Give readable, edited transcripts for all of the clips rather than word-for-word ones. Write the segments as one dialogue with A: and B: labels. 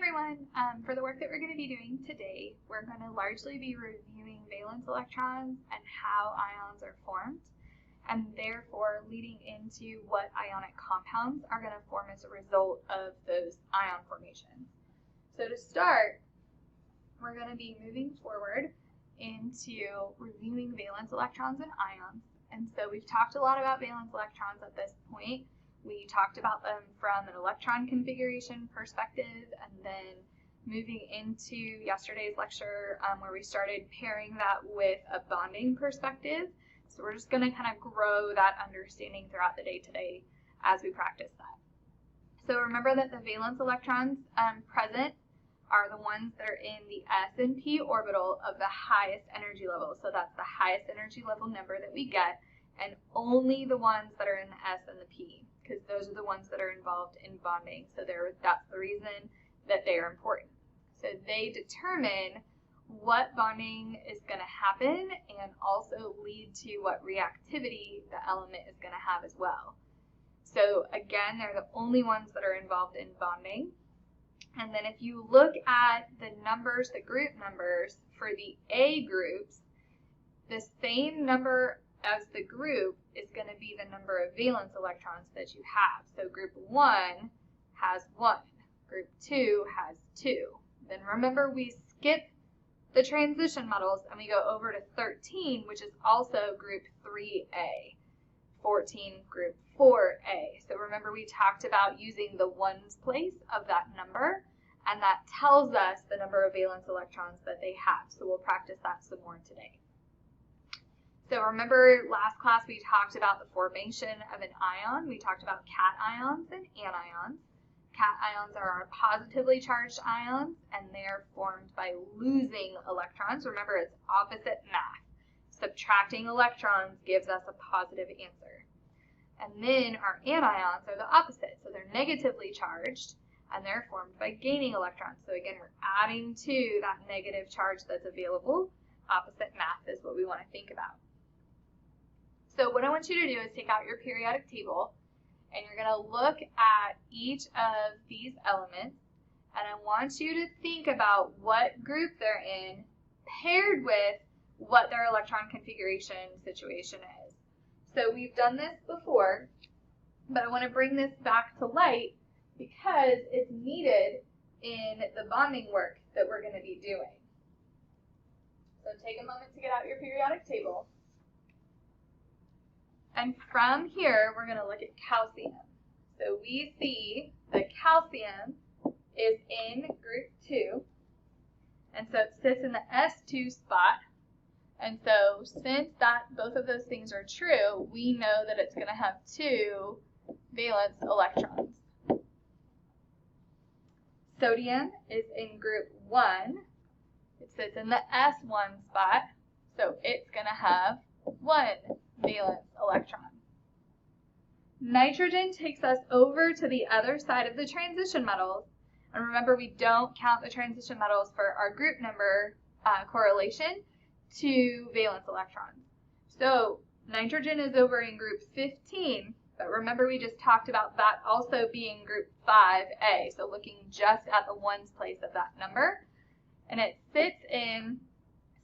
A: everyone. For the work that we're going to be doing today, we're going to largely be reviewing valence electrons and how ions are formed, and therefore leading into what ionic compounds are going to form as a result of those ion formations. So to start, we're going to be moving forward into reviewing valence electrons and ions. And so we've talked a lot about valence electrons at this point. We talked about them from an electron configuration perspective, and then moving into yesterday's lecture where we started pairing that with a bonding perspective. So we're just going to kind of grow that understanding throughout the day today as we practice that. So remember that the valence electrons present are the ones that are in the s and p orbital of the highest energy level. So that's the highest energy level number that we get, and only the ones that are in the s and the p, because those are the ones that are involved in bonding. So that's the reason that they are important. So they determine what bonding is going to happen and also lead to what reactivity the element is going to have as well. So again, they're the only ones that are involved in bonding. And then if you look at the numbers, the group numbers for the A groups, the same number as the group is going to be the number of valence electrons that you have. So group 1 has 1, group 2 has 2. Then remember, we skip the transition metals and we go over to 13, which is also group 3A, 14 group 4A. So remember, we talked about using the ones place of that number, and that tells us the number of valence electrons that they have. So we'll practice that some more today. So remember, last class we talked about the formation of an ion. We talked about cations and anions. Cations are our positively charged ions, and they're formed by losing electrons. Remember, it's opposite math. Subtracting electrons gives us a positive answer. And then our anions are the opposite. So they're negatively charged, and they're formed by gaining electrons. So again, we're adding to that negative charge that's available. Opposite math is what we want to think about. So what I want you to do is take out your periodic table, and you're going to look at each of these elements, and I want you to think about what group they're in paired with what their electron configuration situation is. So we've done this before, but I want to bring this back to light because it's needed in the bonding work that we're going to be doing. So take a moment to get out your periodic table. And from here, we're going to look at calcium. So we see that calcium is in group 2, and so it sits in the S2 spot. And so since both of those things are true, we know that it's going to have 2 valence electrons. Sodium is in group 1. It sits in the S1 spot, so it's going to have 1 valence electron. Nitrogen takes us over to the other side of the transition metals. And remember, we don't count the transition metals for our group number correlation to valence electrons. So nitrogen is over in group 15, but remember we just talked about that also being group 5A, so looking just at the ones place of that number. And it sits in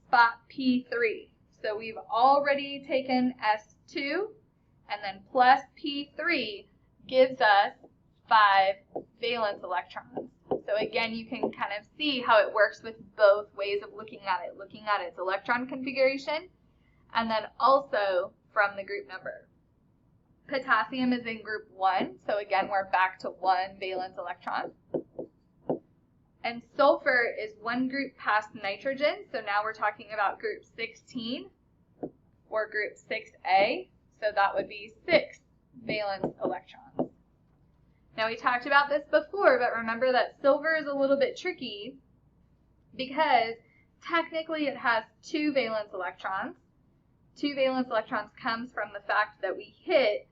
A: spot P3. So we've already taken S2, and then plus P3 gives us 5 valence electrons. So again, you can kind of see how it works with both ways of looking at its electron configuration, and then also from the group number. Potassium is in group 1, so again, we're back to 1 valence electron. And sulfur is one group past nitrogen, so now we're talking about group 16 or group 6A, so that would be 6 valence electrons. Now we talked about this before, but remember that silver is a little bit tricky because technically it has 2 valence electrons. 2 valence electrons comes from the fact that we hit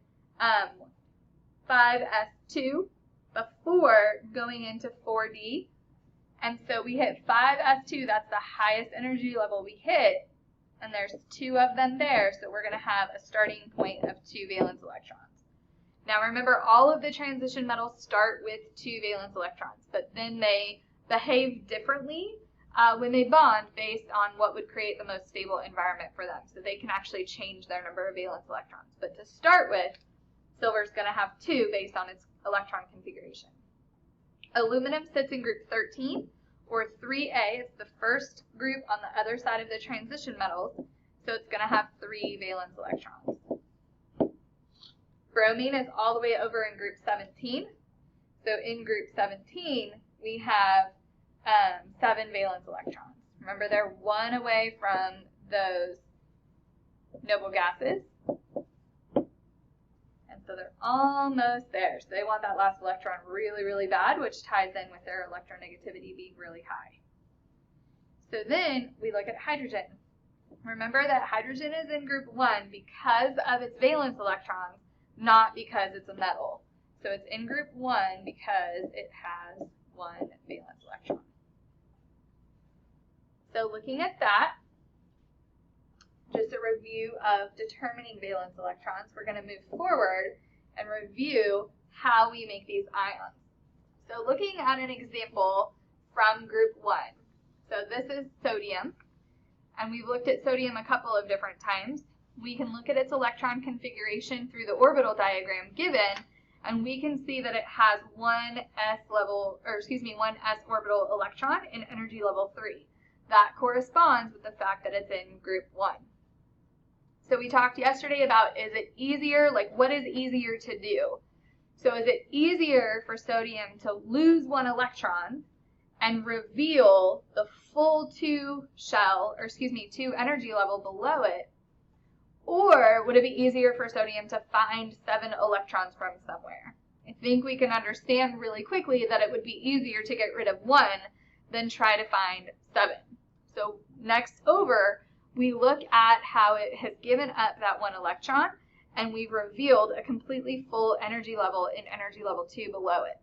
A: 5s2 before going into 4d. And so we hit 5s2, that's the highest energy level we hit, and there's 2 of them there, so we're going to have a starting point of 2 valence electrons. Now remember, all of the transition metals start with 2 valence electrons, but then they behave differently when they bond based on what would create the most stable environment for them. So they can actually change their number of valence electrons. But to start with, silver is going to have 2 based on its electron configuration. Aluminum sits in group 13, or 3A. It's the first group on the other side of the transition metals, so it's going to have 3 valence electrons. Bromine is all the way over in group 17. So in group 17, we have 7 valence electrons. Remember, they're 1 away from those noble gases. And so they're almost there. So they want that last electron really, really bad, which ties in with their electronegativity being really high. So then we look at hydrogen. Remember that hydrogen is in group 1 because of its valence electrons, not because it's a metal. So it's in group 1 because it has 1 valence electron. So looking at that, just a review of determining valence electrons, we're going to move forward and review how we make these ions. So looking at an example from group 1. So this is sodium, and we've looked at sodium a couple of different times. We can look at its electron configuration through the orbital diagram given, and we can see that it has one s orbital electron in energy level 3. That corresponds with the fact that it's in group 1. So we talked yesterday about, is it easier, like what is easier to do? So is it easier for sodium to lose 1 electron and reveal the full 2 energy level below it? Or would it be easier for sodium to find 7 electrons from somewhere? I think we can understand really quickly that it would be easier to get rid of 1 than try to find 7. So next over, we look at how it has given up that 1 electron, and we've revealed a completely full energy level in energy level 2 below it.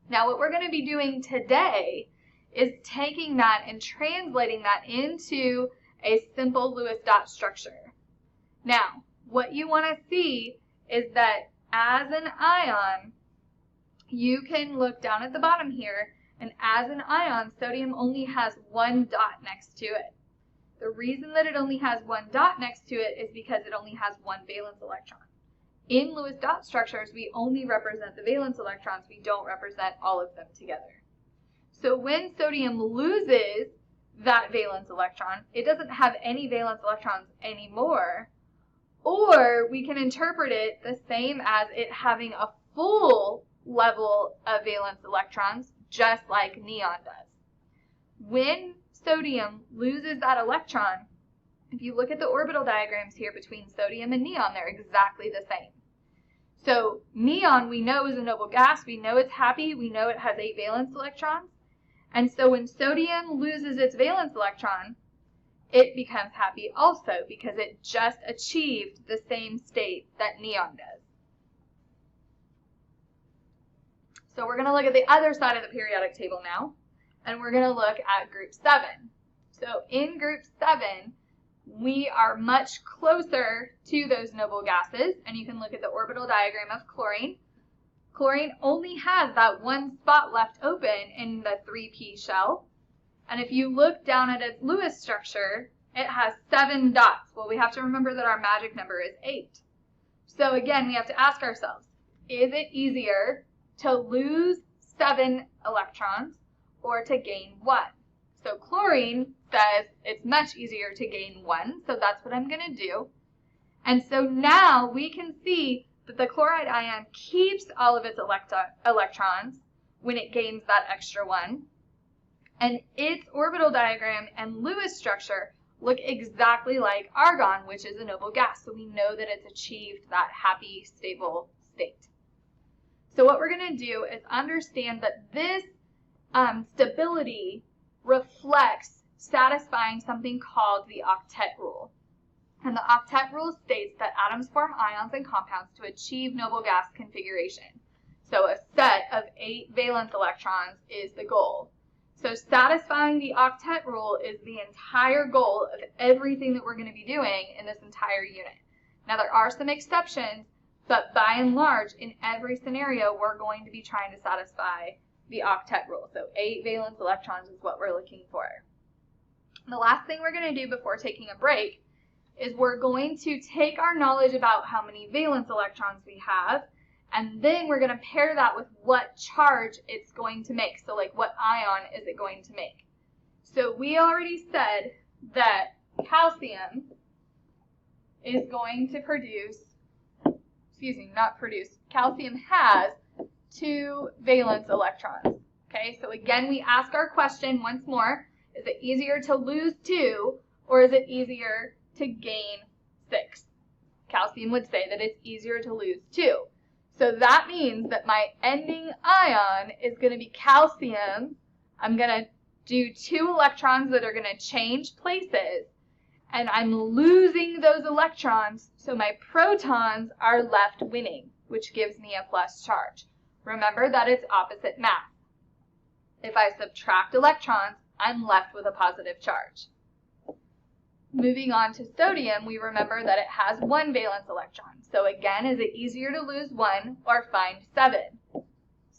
A: Now what we're going to be doing today is taking that and translating that into a simple Lewis dot structure. Now, what you want to see is that as an ion, you can look down at the bottom here, and as an ion, sodium only has 1 dot next to it. The reason that it only has 1 dot next to it is because it only has 1 valence electron. In Lewis dot structures, we only represent the valence electrons. We don't represent all of them together. So when sodium loses that valence electron, it doesn't have any valence electrons anymore. Or we can interpret it the same as it having a full level of valence electrons, just like neon does. When sodium loses that electron, if you look at the orbital diagrams here between sodium and neon, they're exactly the same. So neon, we know, is a noble gas. We know it's happy. We know it has 8 valence electrons. And so when sodium loses its valence electron, it becomes happy also because it just achieved the same state that neon does. So we're going to look at the other side of the periodic table now, and we're going to look at group 7. So in group 7, we are much closer to those noble gases, and you can look at the orbital diagram of chlorine. Chlorine only has that 1 spot left open in the 3p shell. And if you look down at its Lewis structure, it has 7 dots. Well, we have to remember that our magic number is 8. So again, we have to ask ourselves, is it easier to lose 7 electrons or to gain 1? So chlorine says it's much easier to gain 1, so that's what I'm going to do. And so now we can see that the chloride ion keeps all of its electrons when it gains that extra 1. And its orbital diagram and Lewis structure look exactly like argon, which is a noble gas. So we know that it's achieved that happy, stable state. So what we're going to do is understand that this stability reflects satisfying something called the Octet Rule. And the Octet Rule states that atoms form ions and compounds to achieve noble gas configuration. So a set of 8 valence electrons is the goal. So satisfying the Octet Rule is the entire goal of everything that we're going to be doing in this entire unit. Now there are some exceptions, but by and large, in every scenario, we're going to be trying to satisfy the octet rule. So 8 valence electrons is what we're looking for. The last thing we're going to do before taking a break is we're going to take our knowledge about how many valence electrons we have, and then we're going to pair that with what charge it's going to make. So like what ion is it going to make? So we already said that calcium is going to produce, calcium has 2 valence electrons. Okay, so again we ask our question once more, is it easier to lose 2 or is it easier to gain 6? Calcium would say that it's easier to lose 2. So that means that my ending ion is going to be calcium. I'm going to do 2 electrons that are going to change places, and I'm losing those electrons, so my protons are left winning, which gives me a plus charge. Remember that it's opposite math. If I subtract electrons, I'm left with a positive charge. Moving on to sodium, we remember that it has 1 valence electron. So again, is it easier to lose 1 or find 7?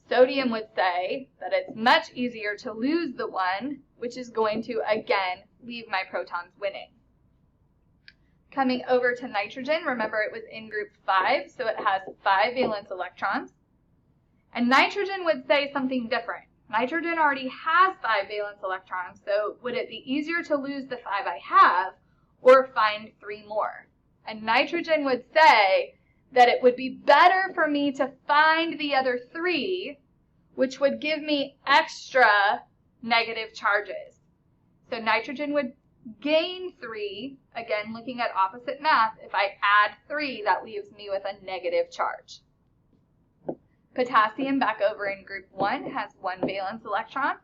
A: Sodium would say that it's much easier to lose the 1, which is going to, again, leave my protons winning. Coming over to nitrogen, remember it was in group 5, so it has 5 valence electrons. And nitrogen would say something different. Nitrogen already has 5 valence electrons, so would it be easier to lose the 5 I have or find 3 more? And nitrogen would say that it would be better for me to find the other 3, which would give me extra negative charges. So nitrogen would gain 3, again looking at opposite math. If I add 3, that leaves me with a negative charge. Potassium, back over in group 1, has 1 valence electron,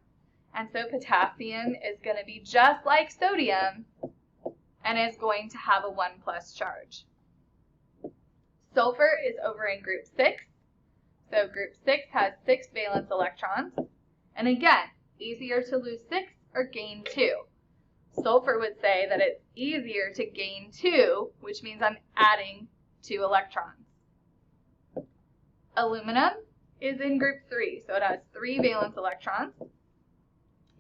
A: and so potassium is going to be just like sodium and is going to have a 1 plus charge. Sulfur is over in group 6, so group 6 has 6 valence electrons, and again, easier to lose 6 or gain 2. Sulfur would say that it's easier to gain 2, which means I'm adding 2 electrons. Aluminum is in group 3, so it has 3 valence electrons.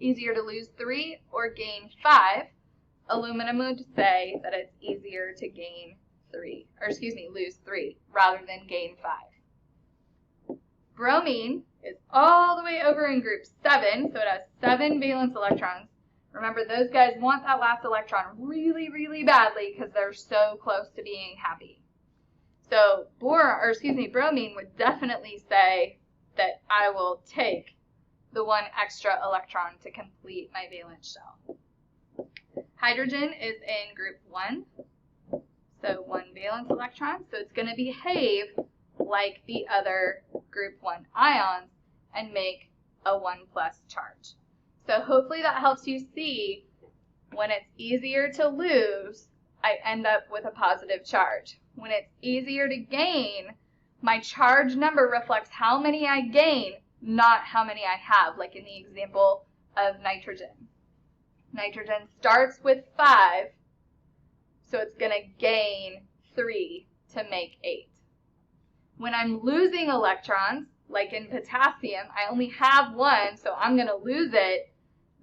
A: Easier to lose 3 or gain 5. Aluminum would say that it's easier to lose 3 rather than gain 5. Bromine is all the way over in group 7, so it has 7 valence electrons. Remember, those guys want that last electron really, really badly because they're so close to being happy. So bromine would definitely say that I will take the 1 extra electron to complete my valence shell. Hydrogen is in group 1, so 1 valence electron, so it's going to behave like the other group 1 ions and make a 1 plus charge. So hopefully that helps you see when it's easier to lose, I end up with a positive charge. When it's easier to gain, my charge number reflects how many I gain, not how many I have, like in the example of nitrogen. Nitrogen starts with 5, so it's going to gain 3 to make 8. When I'm losing electrons, like in potassium, I only have 1, so I'm going to lose it.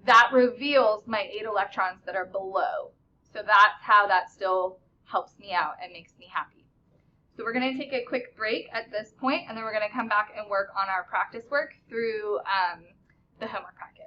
A: That reveals my 8 electrons that are below. So that's how that still helps me out and makes me happy. So we're going to take a quick break at this point, and then we're going to come back and work on our practice work through the homework packet.